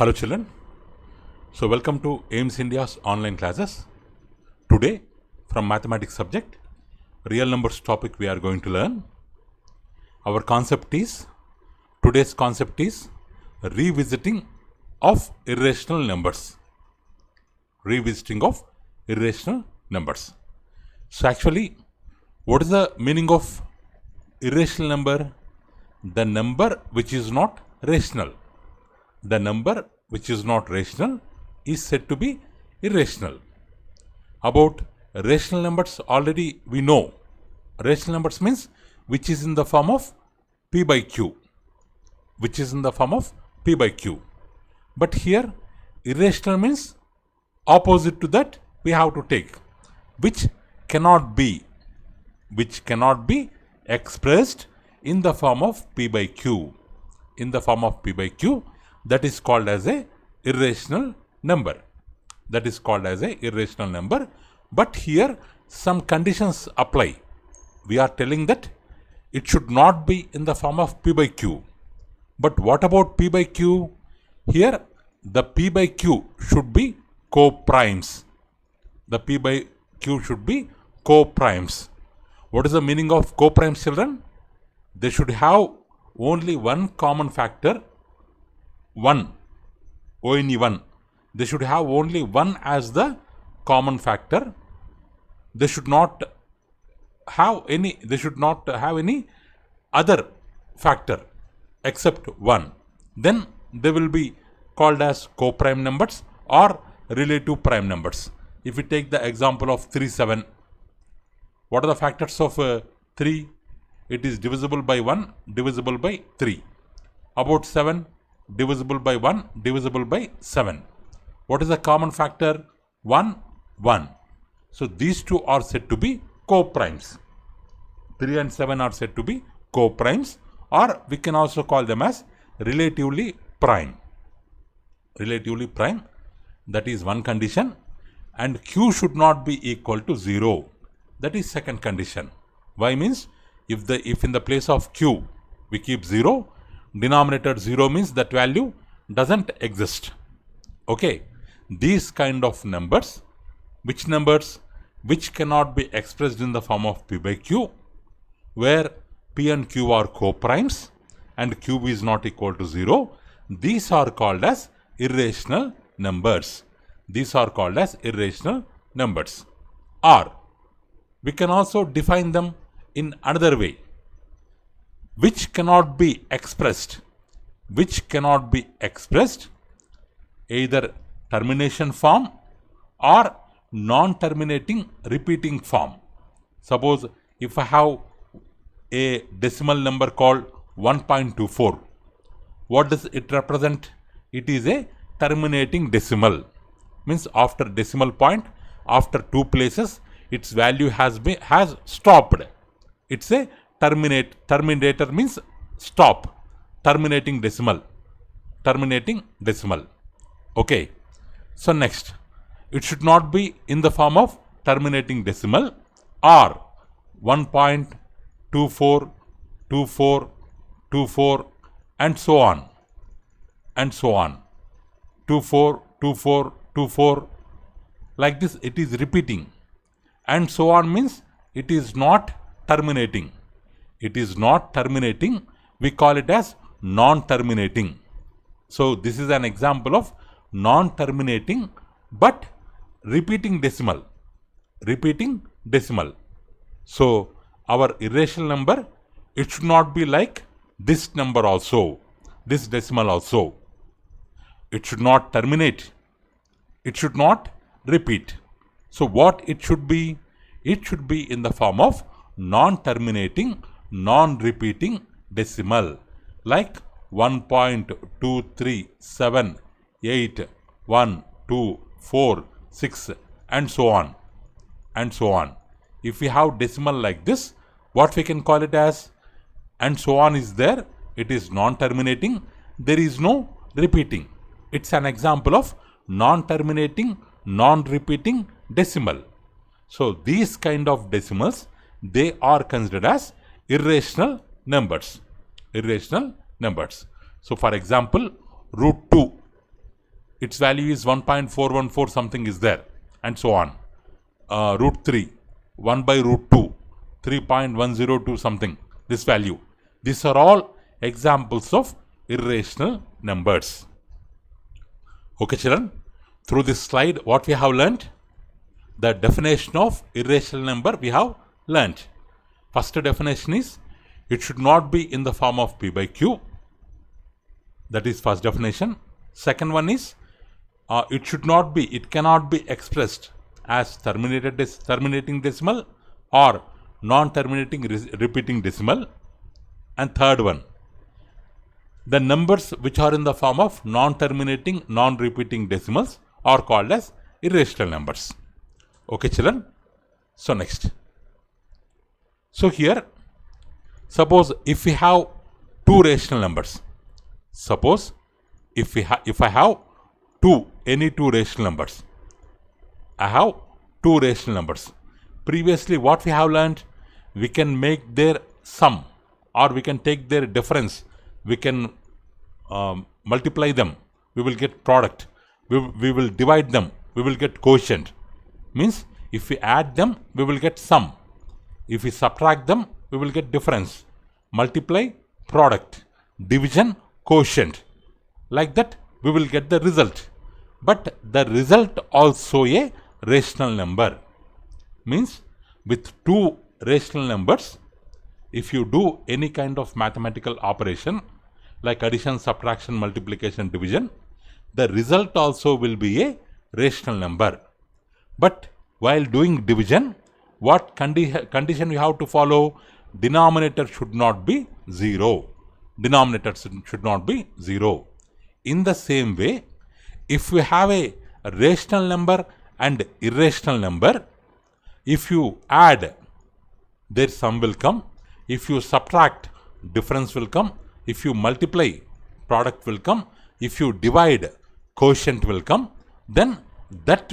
Hello children, so welcome to AIMS India's online classes. Today from mathematics subject, real numbers topic we are going to learn. Our today's concept is revisiting of irrational numbers. Revisiting of irrational numbers. So actually, what is the meaning of irrational number? The number which is not rational. The number which is not rational is said to be irrational. About rational numbers already we know. Rational numbers means which is in the form of p by q. Which is in the form of p by q. But here irrational means opposite to that we have to take. Which cannot be expressed in the form of p by q. In the form of p by q, that is called as a irrational number. That is called as a irrational number. But here some conditions apply. We are telling that it should not be in the form of p by q. But what about p by q? Here the p by q should be co-primes. The p by q should be co-primes. What is the meaning of co-primes, children? They should have only one common factor. Only one. They should have only one as the common factor. They should not have any other factor except one. Then they will be called as co-prime numbers or relative prime numbers. If we take the example of 3, 7, what are the factors of 3? It is divisible by 1, divisible by 3. About 7, divisible by 1, divisible by 7. What is the common factor? 1, 1. So these two are said to be co-primes. 3 and 7 are said to be co-primes, or we can also call them as relatively prime. Relatively prime, that is one condition. And q should not be equal to 0. That is second condition. Why? Means if in the place of q we keep 0, denominator 0 means that value doesn't exist. Okay. These kind of numbers, which cannot be expressed in the form of p by q, where p and q are co-primes and q is not equal to 0, these are called as irrational numbers. These are called as irrational numbers. Or we can also define them in another way. Which cannot be expressed either termination form or non-terminating repeating form. Suppose if I have a decimal number called 1.24, what does it represent? It is a terminating decimal. Means after decimal point, after 2 places, its value has stopped. It's a terminator means stop. Terminating decimal. Okay. So next, it should not be in the form of terminating decimal or 1.24, 24, 24 and so on. 24, 24, 24. Like this it is repeating. And so on means it is not terminating. It is not terminating. We call it as non-terminating. So this is an example of non-terminating but repeating decimal. So our irrational number, it should not be like this number also, this decimal also. It should not terminate. It should not repeat. So what it should be? It should be in the form of non-terminating, non-repeating decimal, like 1.237, 1, 2, 4, 6 and so on. If we have decimal like this, what we can call it as? And so on is there. It is non-terminating. There is no repeating. It's an example of non-terminating, non-repeating decimal. So these kind of decimals, they are considered as irrational numbers. So for example, root 2. its value is 1.414 something is there, and so on. Root 3, 1 by root 2, 3.102 something, this value. These are all examples of irrational numbers. Okay children, through this slide what we have learnt? The definition of irrational number we have learnt. First definition is, it should not be in the form of p by q. That is first definition. Second one is, it cannot be expressed as terminating decimal or non-terminating repeating decimal. And third one, the numbers which are in the form of non-terminating, non-repeating decimals are called as irrational numbers. Okay children. So next. So here, suppose if we have two rational numbers. Suppose if I have any two rational numbers. I have two rational numbers. Previously what we have learned, we can make their sum or we can take their difference. We can multiply them. We will get product. We will divide them. We will get quotient. Means if we add them, we will get sum. If we subtract them, we will get difference. Multiply, product. Division, quotient. Like that, we will get the result. But the result also a rational number. Means with two rational numbers, if you do any kind of mathematical operation like addition, subtraction, multiplication, division, the result also will be a rational number. But while doing division, what condition you have to follow? Denominator should not be 0. Denominator should not be 0. In the same way, if we have a rational number and irrational number, if you add, their sum will come. If you subtract, difference will come. If you multiply, product will come. If you divide, quotient will come. Then that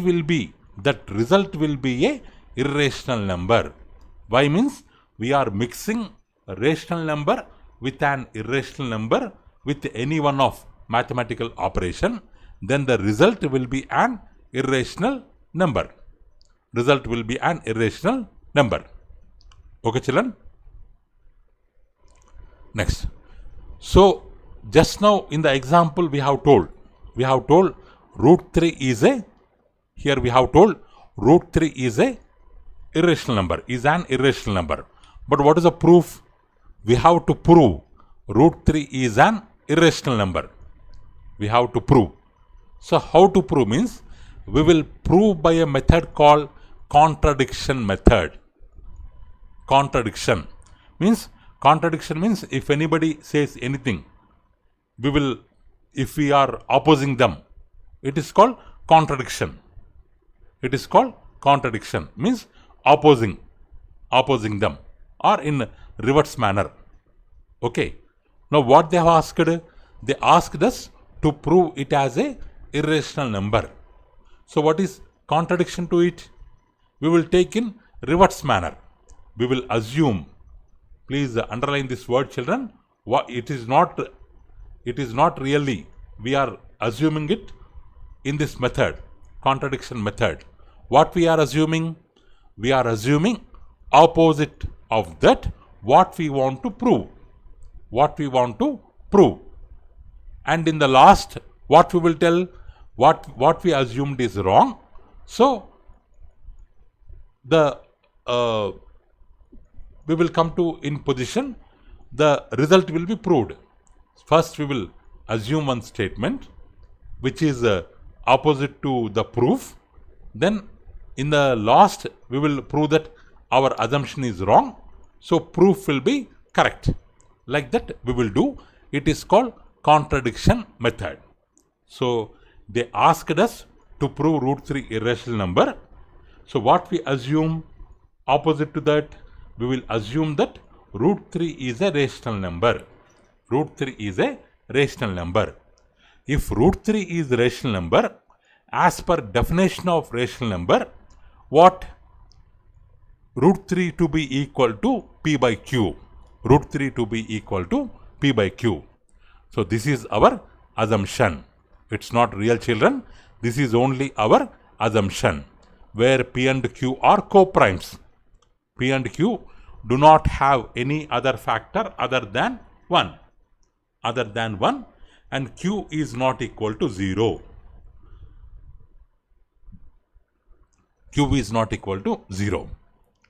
result will be a irrational number. Why? Means we are mixing a rational number with an irrational number with any one of mathematical operation. Then the result will be an irrational number. Result will be an irrational number. Okay children. Next. So just now in the example we have told root 3 is a, here we have told root 3 is a irrational number, is an irrational number. But what is the proof? We have to prove root 3 is an irrational number. We have to prove. So how to prove? Means we will prove by a method called contradiction method. Contradiction means if anybody says anything, if we are opposing them, it is called contradiction. It is called contradiction, means opposing them, or in reverse manner. Okay. Now what they have asked? They asked us to prove it as a irrational number. So what is contradiction to it? We will take in reverse manner. We will assume. Please underline this word children. It is not really. We are assuming it in this method, contradiction method. What we are assuming? We are assuming opposite of that what we want to prove. What we want to prove. And in the last, what we will tell? What we assumed is wrong. So the we will come to in position, the result will be proved. First we will assume one statement which is opposite to the proof. Then in the last we will prove that our assumption is wrong. So proof will be correct. Like that we will do. It is called contradiction method. So they asked us to prove root 3 irrational number. So what we assume? Opposite to that, we will assume that root 3 is a rational number. Root 3 is a rational number. If root 3 is a rational number, as per definition of rational number, what? Root 3 to be equal to p by q. Root 3 to be equal to p by q. So this is our assumption. It's not real, children. This is only our assumption, where P and Q are co-primes. P and Q do not have any other factor other than 1. And Q is not equal to 0. Q is not equal to 0.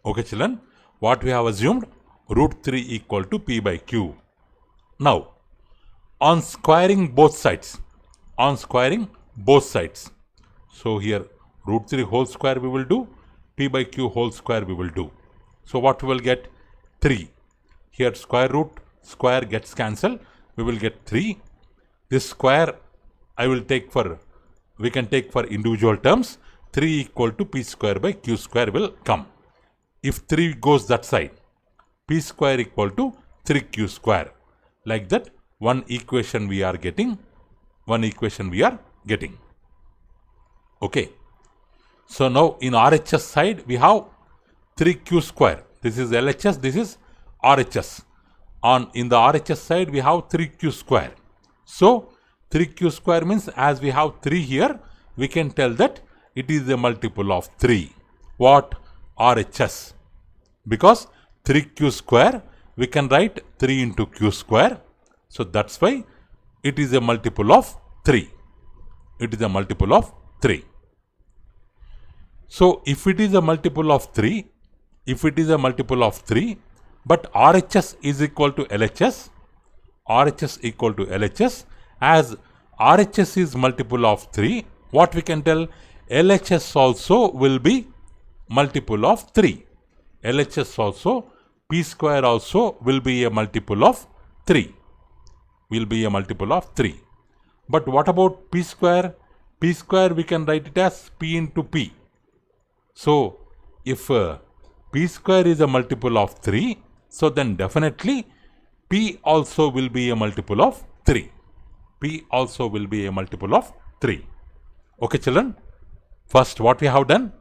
Okay, children. What we have assumed? Root 3 equal to P by Q. Now, on squaring both sides. So here root 3 whole square we will do. P by Q whole square we will do. So what we will get? 3. Here square root square gets cancelled. We will get 3. This square we can take for individual terms. 3 equal to P square by Q square will come. If 3 goes that side, P square equal to 3Q square. Like that, one equation we are getting. Okay. So now in RHS side, we have 3Q square. This is LHS, this is RHS. In the RHS side, we have 3Q square. So 3Q square means, as we have 3 here, we can tell that it is a multiple of 3. What? RHS. Because 3Q square, we can write 3 into Q square. So that's why it is a multiple of 3. So if it is a multiple of 3, but RHS is equal to LHS, as RHS is multiple of 3, what we can tell? LHS also will be multiple of 3. LHS also, P square also will be a multiple of 3. But what about P square? P square we can write it as P into P. So if P square is a multiple of 3, so then definitely P also will be a multiple of 3. Okay, children. First, what we have done?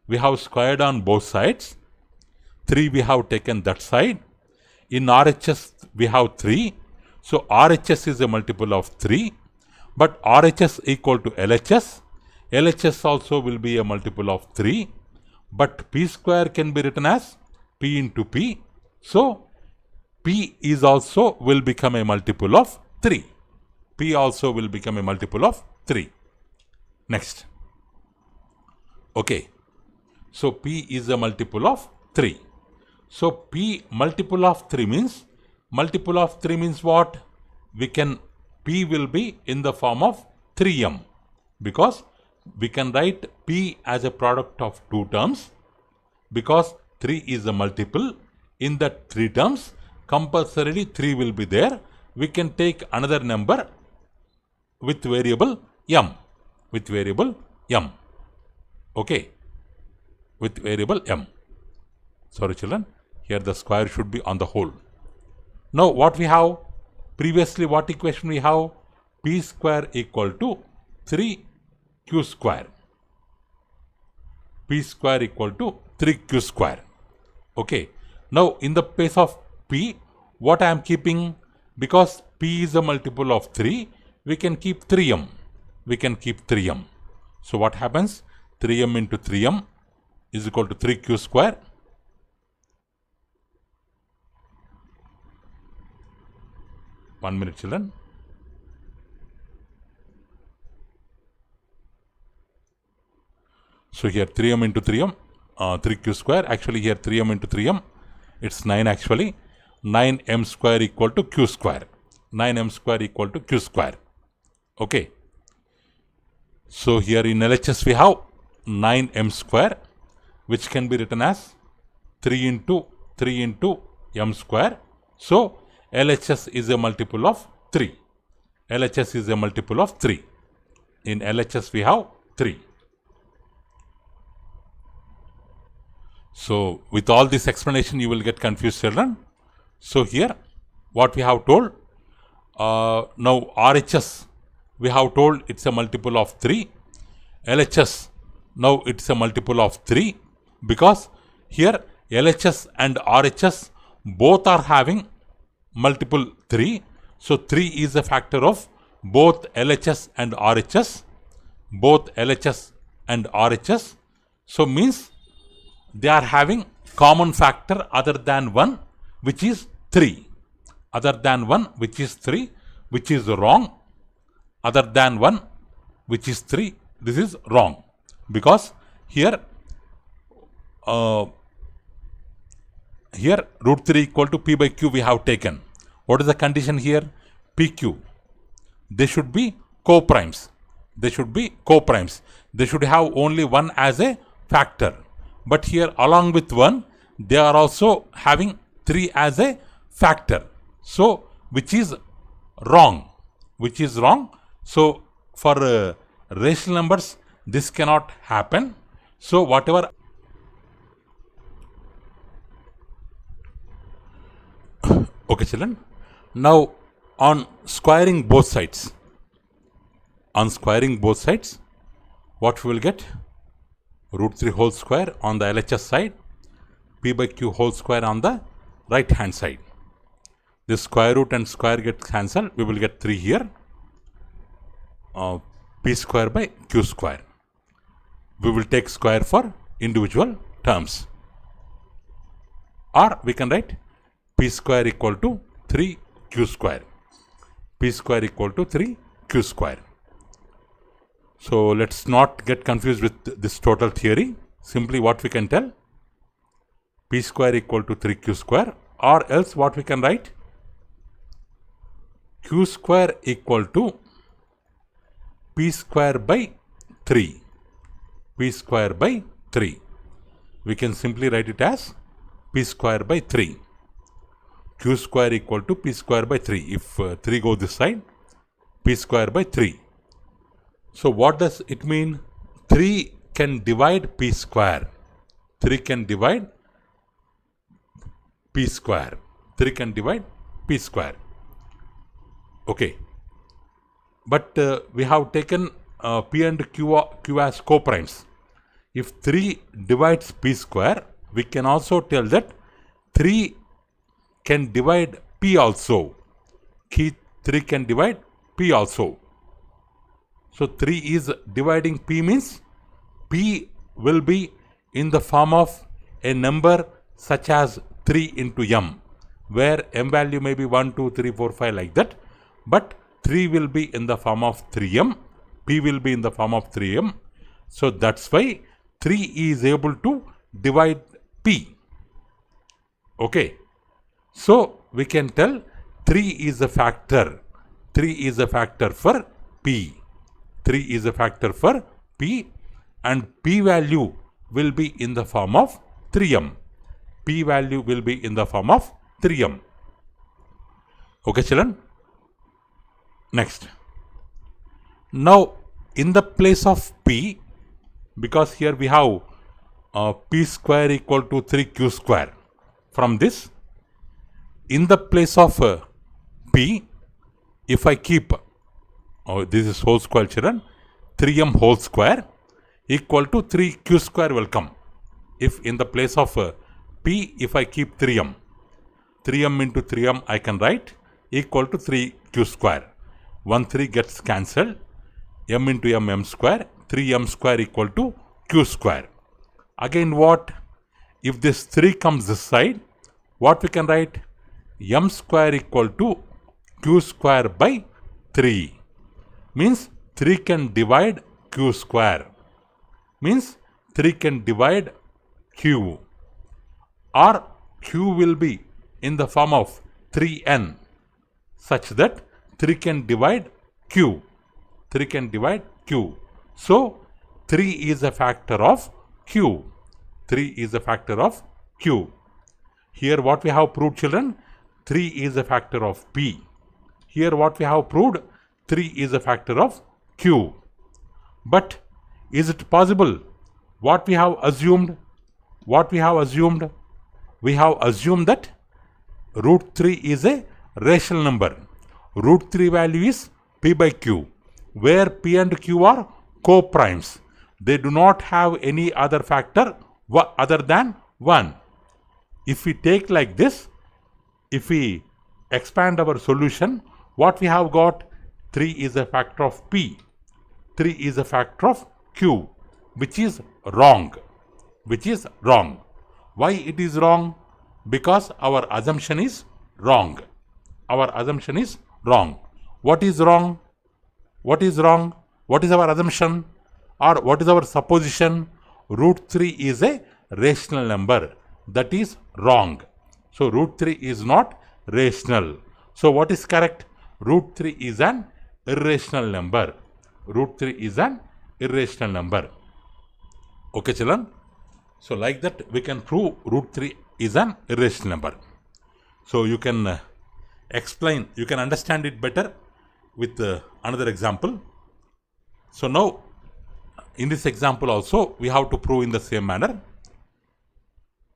We have squared on both sides. 3 we have taken that side. In RHS we have 3. So RHS is a multiple of 3. But RHS equal to LHS. LHS also will be a multiple of 3. But P square can be written as P into P. So P is also will become a multiple of 3. Next. Okay. So P is a multiple of 3. So P multiple of 3 means what? P will be in the form of 3m, because we can write P as a product of 2 terms, because 3 is a multiple. In that 3 terms, compulsorily 3 will be there. We can take another number with variable m. Okay. With variable m. Sorry, children. Here the square should be on the whole. Now what we have? Previously what equation we have? P square equal to 3Q square. P square equal to 3Q square. Okay. Now in the place of P, what I am keeping? Because P is a multiple of 3, we can keep 3m. So what happens? 3m into 3m is equal to 3Q square. One minute, children. So here 3m into 3m, 3Q square. Actually here 3m into 3m, it's 9 actually. 9m square equal to Q square. Okay. So here in LHS we have 9m square, which can be written as 3 into m square. So LHS is a multiple of 3. In LHS we have 3. So with all this explanation you will get confused, children. So here what we have told, now RHS we have told it's a multiple of 3. LHS, now it's a multiple of 3, because here LHS and RHS both are having multiple 3. So 3 is a factor of both LHS and RHS, both LHS and RHS. So means they are having common factor other than 1, which is 3. Other than 1, which is 3, which is wrong. Other than 1, which is 3, this is wrong. Because here root 3 equal to P by Q we have taken. What is the condition here? PQ. They should be co-primes. They should be co-primes. They should have only 1 as a factor. But here along with 1, they are also having 3 as a factor. So, which is wrong. Which is wrong. So, for rational numbers, this cannot happen. So, whatever. Okay, children. Now, on squaring both sides. On squaring both sides, what we will get? Root 3 whole square on the LHS side, P by Q whole square on the right hand side. This square root and square gets cancelled. We will get 3 here. P square by Q square. We will take square for individual terms. Or we can write P square equal to 3Q square. P square equal to 3Q square. So let's not get confused with this total theory. Simply what we can tell? P square equal to 3Q square, or else what we can write? Q square equal to P square by 3. P square by 3. We can simply write it as P square by 3. Q square equal to P square by 3. If 3 go this side, P square by 3. So what does it mean? 3 can divide P square. 3 can divide P square. 3 can divide P square. Okay. But we have taken P and Q as co-primes. If 3 divides P square, we can also tell that 3 can divide P also. 3 can divide P also. So 3 is dividing P means P will be in the form of a number such as 3 into M, where M value may be 1, 2, 3, 4, 5 like that. But 3 will be in the form of 3M, P will be in the form of 3M. So that's why 3 is able to divide P. Okay. So we can tell 3 is a factor. 3 is a factor for P. 3 is a factor for P, and P value will be in the form of 3M. P value will be in the form of 3M. Okay, children. Next. Now, in the place of P, because here we have P square equal to 3Q square. From this, in the place of P, if I keep this is whole square, children, 3M whole square equal to 3Q square will come. If in the place of P, if I keep 3M into 3M, I can write equal to 3Q square. 1 3 gets cancelled. M into M, M square. 3M square equal to Q square. Again what? If this 3 comes this side, what we can write? M square equal to Q square by 3. Means 3 can divide Q square. Means 3 can divide Q. Or Q will be in the form of 3N, such that 3 can divide Q. 3 can divide Q. So 3 is a factor of Q. 3 is a factor of Q. Here what we have proved, children? 3 is a factor of P. Here what we have proved? 3 is a factor of Q. But is it possible? What we have assumed? We have assumed that root 3 is a rational number. Root 3 value is P by Q, where P and Q are co-primes. They do not have any other factor other than 1. If we take like this, if we expand our solution, what we have got? 3 is a factor of P, 3 is a factor of Q, which is wrong. Which is wrong. Why it is wrong? Because our assumption is wrong. Our assumption is wrong. What is wrong? What is wrong? What is our assumption? Or what is our supposition? Root 3 is a rational number. That is wrong. So root 3 is not rational. So what is correct? Root 3 is an irrational number. Root 3 is an irrational number. Okay, children? So like that we can prove root 3 is an irrational number. So you can explain, you can understand it better with another example. So now in this example also we have to prove in the same manner.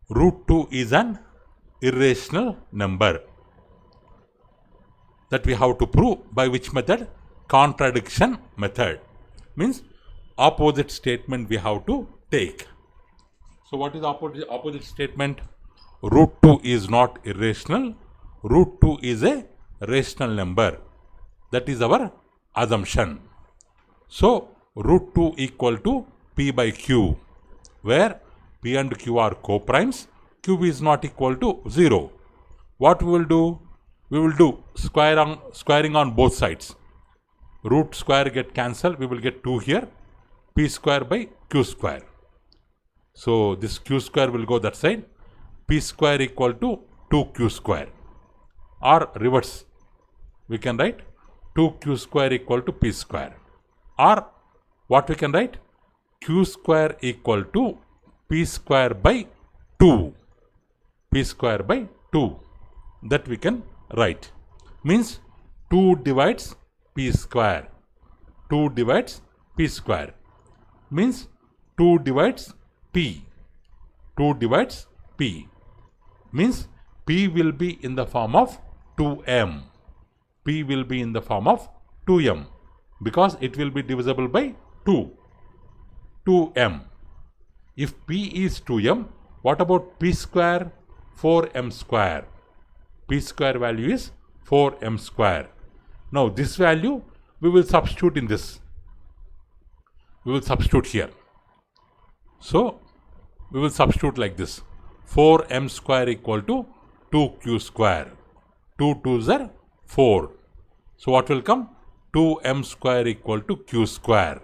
Root 2 is an irrational number. That we have to prove by which method? Contradiction method. Means opposite statement we have to take. So what is opposite statement? Root 2 is not irrational. Root 2 is a rational number. That is our assumption. So root 2 equal to P by Q, where P and Q are co-primes. Q is not equal to 0. What we will do? We will do squaring on both sides. Root square get cancelled. We will get 2 here. P square by Q square. So this Q square will go that side. P square equal to 2Q square. Or reverse. We can write 2Q square equal to P square. Or what we can write? Q square equal to P square by 2. P square by 2. That we can write. Means 2 divides P square. 2 divides P square. Means 2 divides P. 2 divides P. Means P will be in the form of 2m. P will be in the form of 2m. Because it will be divisible by 2. 2m. If P is 2m, what about P square? 4m square. P square value is 4m square. Now this value we will substitute in this. We will substitute here. So we will substitute like this. 4m square equal to 2q square. 2 2s are 4. So what will come? 2m square equal to q square.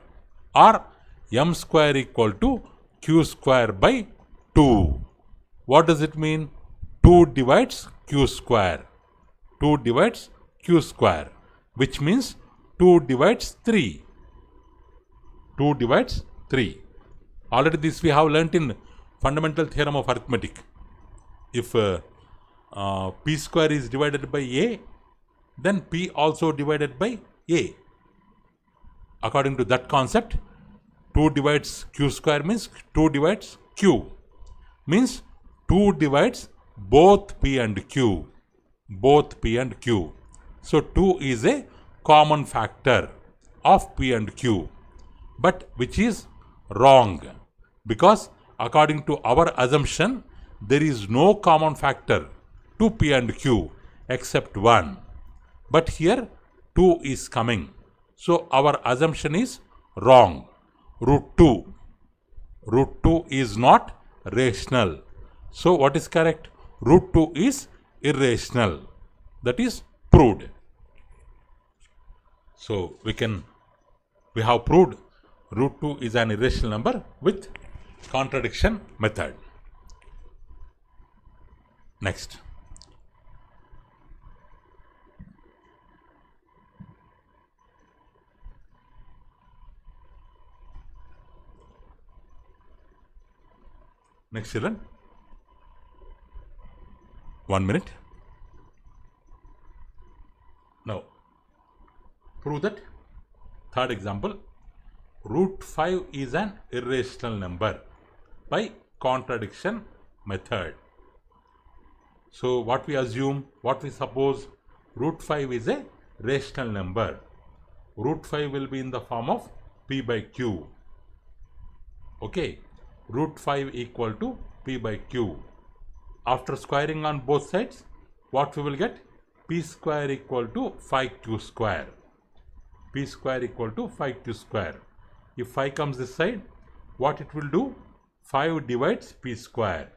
Or m square equal to q square by 2. What does it mean? 2 divides q square. 2 divides q square. Which means 2 divides 3. 2 divides 3. Already this we have learnt in fundamental theorem of arithmetic. If p square is divided by a, then p also divided by a. According to that concept, 2 divides q square means 2 divides q. Means 2 divides both p and q. Both p and q. So 2 is a common factor of p and q. But which is wrong. Because according to our assumption, there is no common factor to p and q except 1. But here 2 is coming. So our assumption is wrong. Root 2. Root 2 is not rational. So what is correct? Root 2 is irrational. That is proved. So we have proved root 2 is an irrational number with contradiction method. Next. Next, children. 1 minute. Now, prove that. Third example. Root 5 is an irrational number by contradiction method. So, what we assume, what we suppose, root 5 is a rational number. Root 5 will be in the form of p by q. Okay. Root 5 equal to p by q. After squaring on both sides, what we will get? P square equal to 5q square. P square equal to 5Q square. If 5 comes this side, what it will do? 5 divides P square.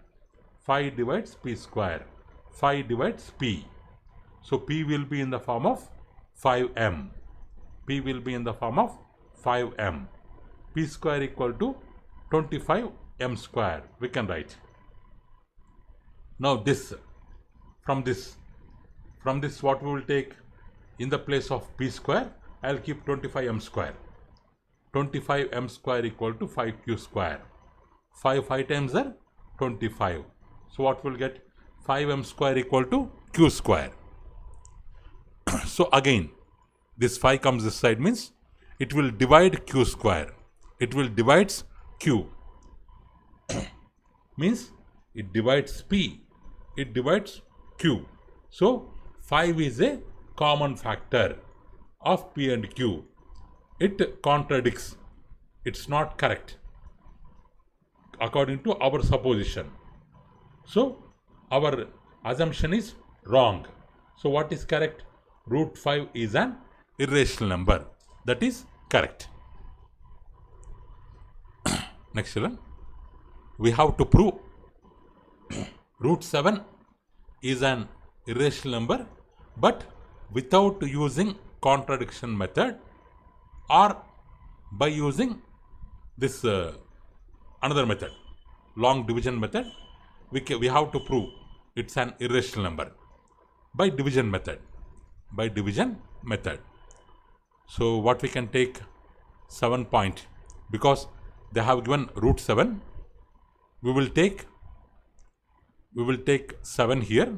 5 divides P square. 5 divides P. So P will be in the form of 5M. P will be in the form of 5M. P square equal to 25M square. We can write. Now from this what we will take in the place of P square, I will keep 25M square. 25M square equal to 5Q square. 5 times are 25. So what we will get? 5M square equal to Q square. So again, this 5 comes this side, means it will divide Q square. It will divides Q. Means it divides P. It divides Q. So 5 is a common factor of P and Q. It contradicts. It's not correct according to our supposition. So our assumption is wrong. So what is correct? Root 5 is an irrational number. That is correct. Next children, we have to prove root 7 is an irrational number, but without using contradiction method, or by using this another method, long division method. We have to prove it's an irrational number by division method. By division method. So what we can take 7 point, because they have given root 7, we will take 7 here.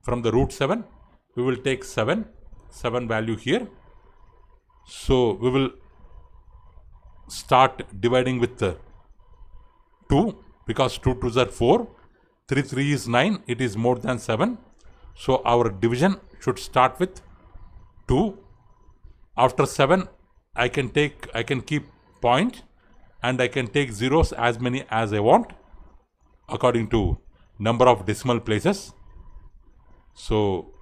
From the root 7 we will take 7 value here. So we will start dividing with 2, because 2 2s are 4, 3 3 is 9, it is more than 7. So our division should start with 2. After 7 I can keep point, and I can take zeros as many as I want according to number of decimal places. So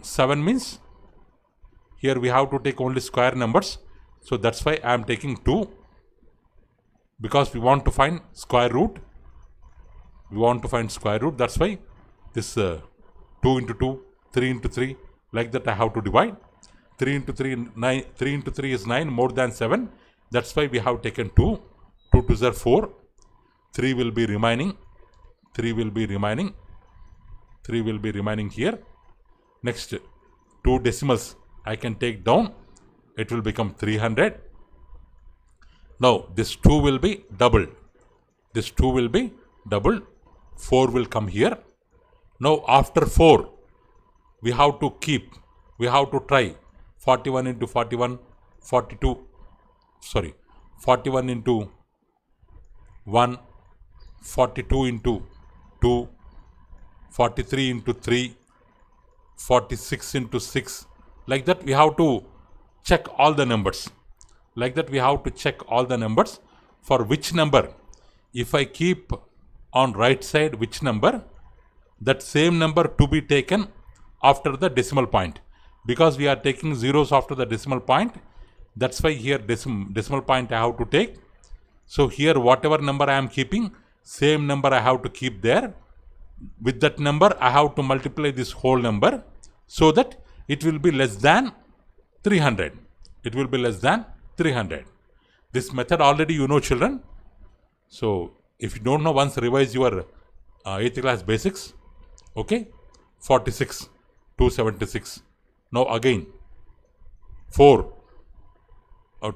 7 means here we have to take only square numbers. So that's why I am taking 2, because we want to find square root. That's why this 2 into 2, 3 into 3, like that I have to divide. 3 into 3, 9. 3 into 3 is 9, more than 7. That's why we have taken 2. 2 2s are 4. 3 will be remaining. 3 will be remaining here. Next, 2 decimals I can take down. It will become 300. Now this 2 will be doubled. 4 will come here. Now after 4, we have to try 41 into 41, 41 into 1, 42 into 2, 43 into 3, 46 into 6. Like that we have to check all the numbers. For which number, if I keep on right side which number, that same number to be taken after the decimal point, because we are taking zeros after the decimal point. That's why here decimal point I have to take. So here whatever number I am keeping, same number I have to keep there. With that number I have to multiply this whole number, so that it will be less than 300. This method already you know, children. So if you don't know, once revise your 8th class basics. Okay, 46, 276. Now again 4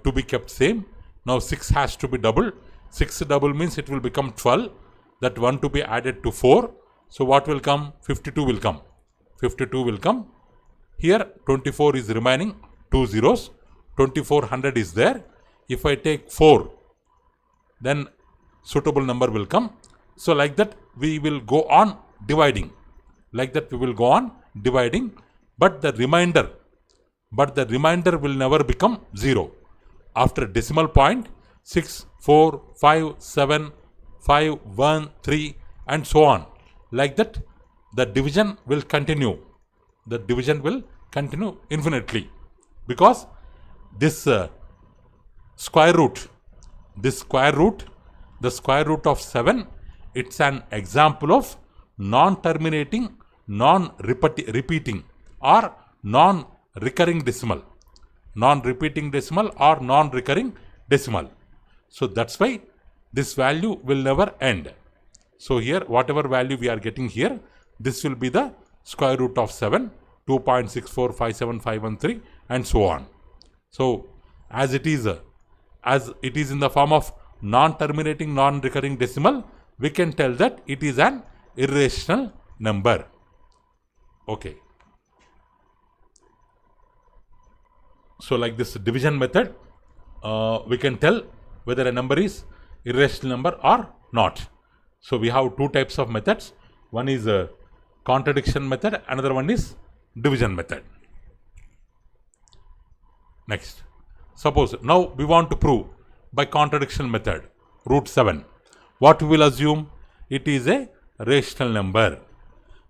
to be kept same. Now 6 has to be double. 6 double means it will become 12. That 1 to be added to 4. So what will come? 52 will come. Here 24 is remaining, 2 zeros. 2400 is there. If I take 4, then suitable number will come. So like that we will go on dividing. But the remainder will never become 0. After decimal point, 6, 4, 5, 7, 5, 1, 3 and so on. Like that the division will continue. Infinitely, because this square root, this square root, the square root of 7, it's an example of non-terminating, non-repeating or non-recurring decimal. Non-repeating decimal or non-recurring decimal. So that's why this value will never end. So here, whatever value we are getting here, this will be the square root of 7, 2.6457513 and so on. So as it is in the form of non-terminating, non-recurring decimal, we can tell that it is an irrational number. Okay. So like this division method, we can tell whether a number is irrational number or not. So we have two types of methods. One is a contradiction method, another one is division method. Next, suppose now we want to prove by contradiction method root 7. What we will assume? It is a rational number.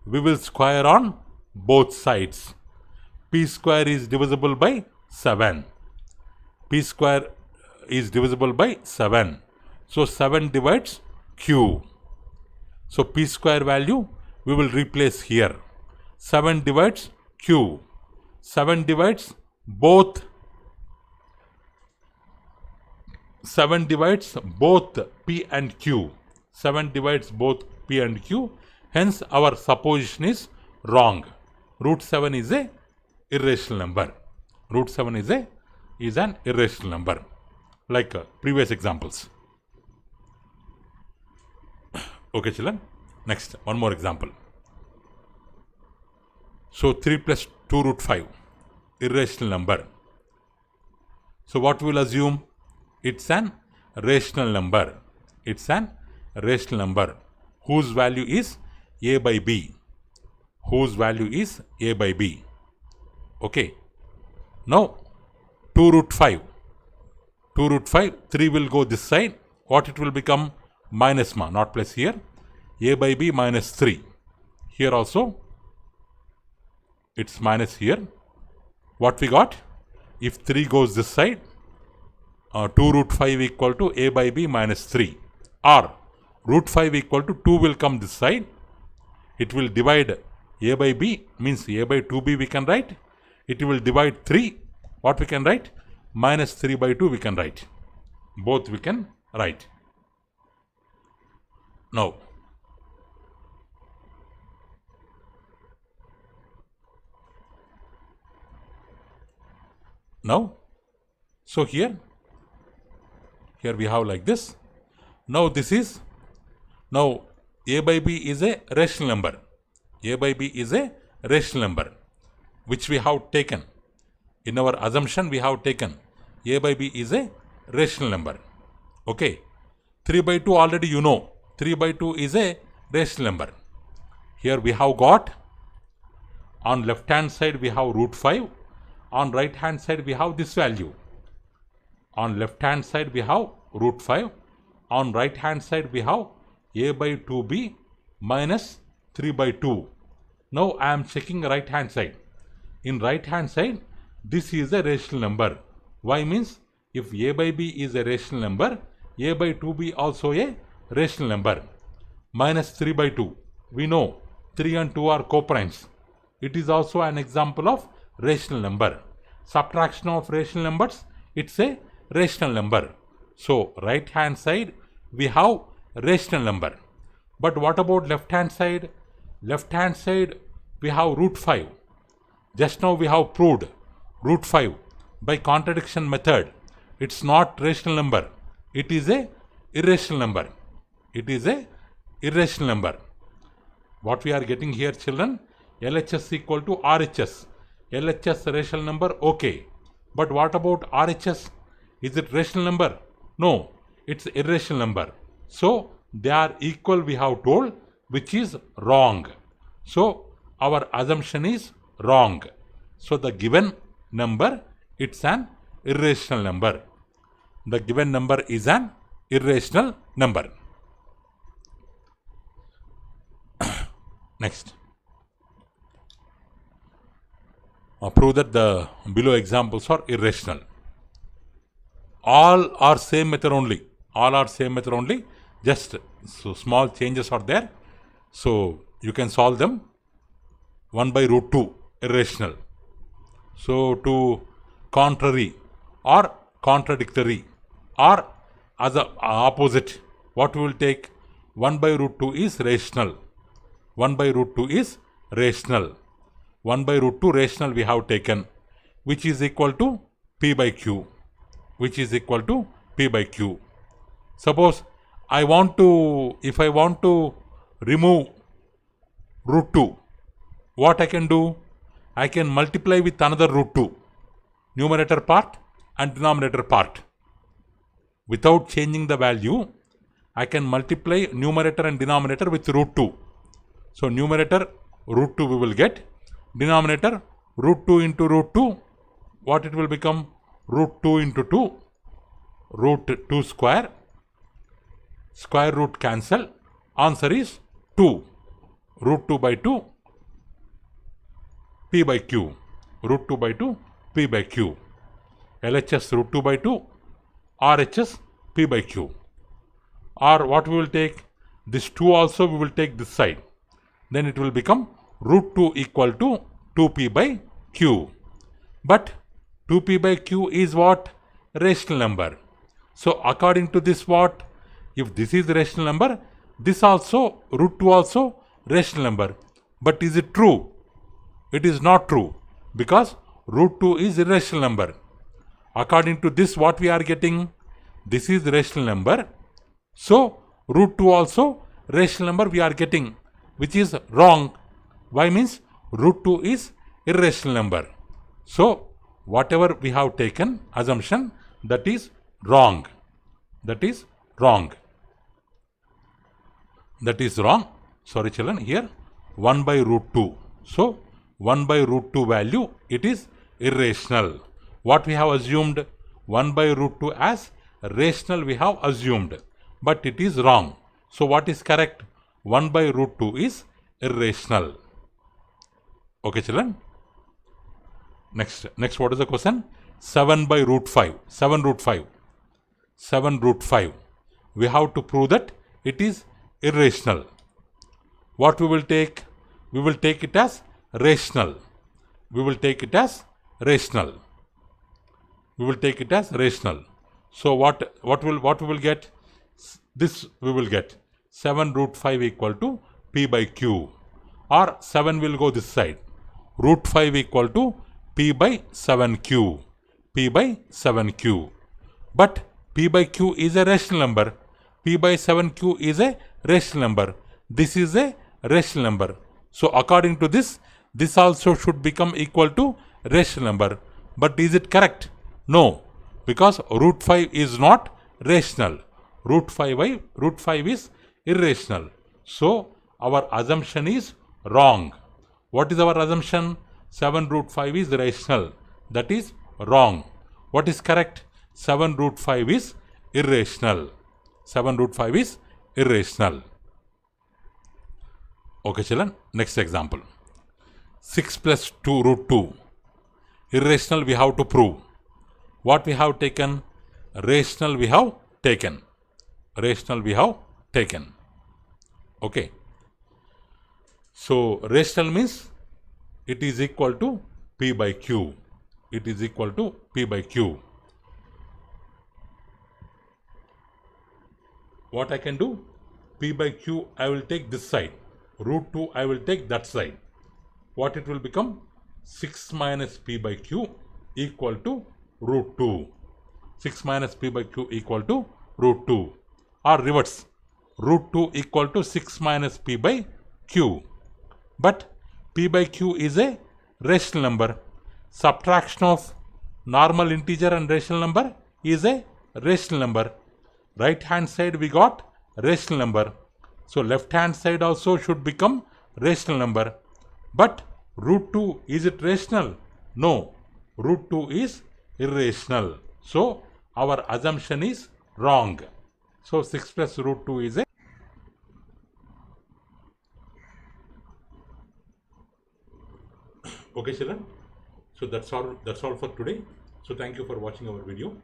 We will square on both sides. P square is divisible by 7. P square is divisible by 7. So 7 divides Q. So P square value we will replace here. 7 divides Q. 7 divides both. 7 divides both P and Q. 7 divides both P and Q. Hence our supposition is wrong. Root 7 is a irrational number. Root 7 is an irrational number. Like previous examples. Okay, children. Next, one more example. So 3 plus 2 root 5, irrational number. So what we will assume? It's an rational number. It's an rational number whose value is a by b. Whose value is a by b. Okay. Now 2 root 5. 2 root 5, 3 will go this side. What it will become? Minus ma, not plus here. A by b minus 3. Here also it's minus here. What we got? If 3 goes this side, 2 root 5 equal to a by b minus 3, or root 5 equal to 2 will come this side. It will divide a by b, means a by 2b we can write. It will divide 3. What we can write? Minus 3 by 2 we can write. Both we can write. Now, so here we have like this. Now this is, now a by b is a rational number. A by b is a rational number which we have taken. In our assumption we have taken a by b is a rational number. Okay. 3 by 2 already you know. 3 by 2 is a rational number. Here we have got, on left hand side we have root 5. On right hand side we have this value. On left hand side we have root 5. On right hand side we have a by 2b minus 3 by 2. Now I am checking right hand side. In right hand side this is a rational number. Why? Means if a by b is a rational number, a by 2b also a rational number. Minus 3 by 2. We know 3 and 2 are coprimes. It is also an example of rational number. Subtraction of rational numbers, it's a rational number. So right hand side we have rational number. But what about left hand side? Left hand side we have root 5. Just now we have proved root 5 by contradiction method. It's not rational number. It is a irrational number. It is a irrational number. What we are getting here, children? LHS equal to RHS. LHS rational number, okay. But what about RHS? Is it rational number? No, it's irrational number. So they are equal, we have told, which is wrong. So our assumption is wrong. So the given number, it's an irrational number. The given number is an irrational number. Next. Prove that the below examples are irrational. all are same method only. All are same method only. Just so small changes are there. So you can solve them. 1 by root 2 irrational. So to contrary or contradictory or as a opposite, what we will take? 1 by root 2 is rational. 1 by root 2 is rational. 1 by root 2 rational we have taken, which is equal to P by Q. Which is equal to P by Q. Suppose if I want to remove root 2, what I can do? I can multiply with another root 2, numerator part and denominator part. Without changing the value, I can multiply numerator and denominator with root 2. So numerator root 2 we will get, denominator root 2 into root 2, what it will become? Root 2 into 2, root 2 square, square root cancel, answer is 2, root 2 by 2, P by Q, root 2 by 2, P by Q, LHS root 2 by 2, RHS P by Q. Or what we will take? This 2 also we will take this side. Then it will become root 2 equal to 2P by Q. But 2P by Q is what? Rational number. So according to this what? If this is rational number, this also, root 2 also rational number. But is it true? It is not true, because root 2 is irrational number. According to this, what we are getting? This is rational number. So root 2 also rational number we are getting, which is wrong. Why? Means root 2 is irrational number. So whatever we have taken assumption, that is wrong. That is wrong. That is wrong. Sorry children, here 1 by root 2. So 1 by root 2 value, it is irrational. What we have assumed? 1 by root 2 as rational we have assumed, but it is wrong. So what is correct? 1 by root 2 is irrational. Okay children. Next what is the question? 7 by root 5. 7 root 5. 7 root 5. We have to prove that it is irrational. What we will take? We will take it as rational. We will take it as rational. We will take it as rational. So what we will get? This we will get 7 root 5 equal to P by Q, or 7 will go this side. Root 5 equal to P by 7Q. P by 7Q. But P by Q is a rational number. P by 7Q is a rational number. This is a rational number. So according to this, this also should become equal to rational number. But is it correct? No, because root 5 is not rational. Root 5 is irrational. So our assumption is wrong. What is our assumption? 7 root 5 is rational. That is wrong. What is correct? 7 root 5 is irrational. 7 root 5 is irrational. Okay children, next example. 6 plus 2 root 2. Irrational we have to prove. What we have taken? Rational we have taken. Rational we have taken. Okay. So rational means it is equal to P by Q. It is equal to P by Q. What I can do? P by Q I will take this side. Root 2 I will take that side. What it will become? 6 minus P by Q equal to root 2. 6 minus P by Q equal to root 2. Or reverse. Root 2 equal to 6 minus P by Q. But P by Q is a rational number. Subtraction of normal integer and rational number is a rational number. Right hand side we got rational number. So left hand side also should become rational number. But root 2, is it rational? No. Root 2 is irrational. So our assumption is wrong. So 6 plus root 2 is a okay children. So that's all for today. So thank you for watching our video.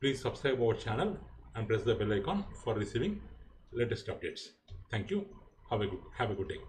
Please subscribe our channel and press the bell icon for receiving latest updates. Thank you. Have a good day.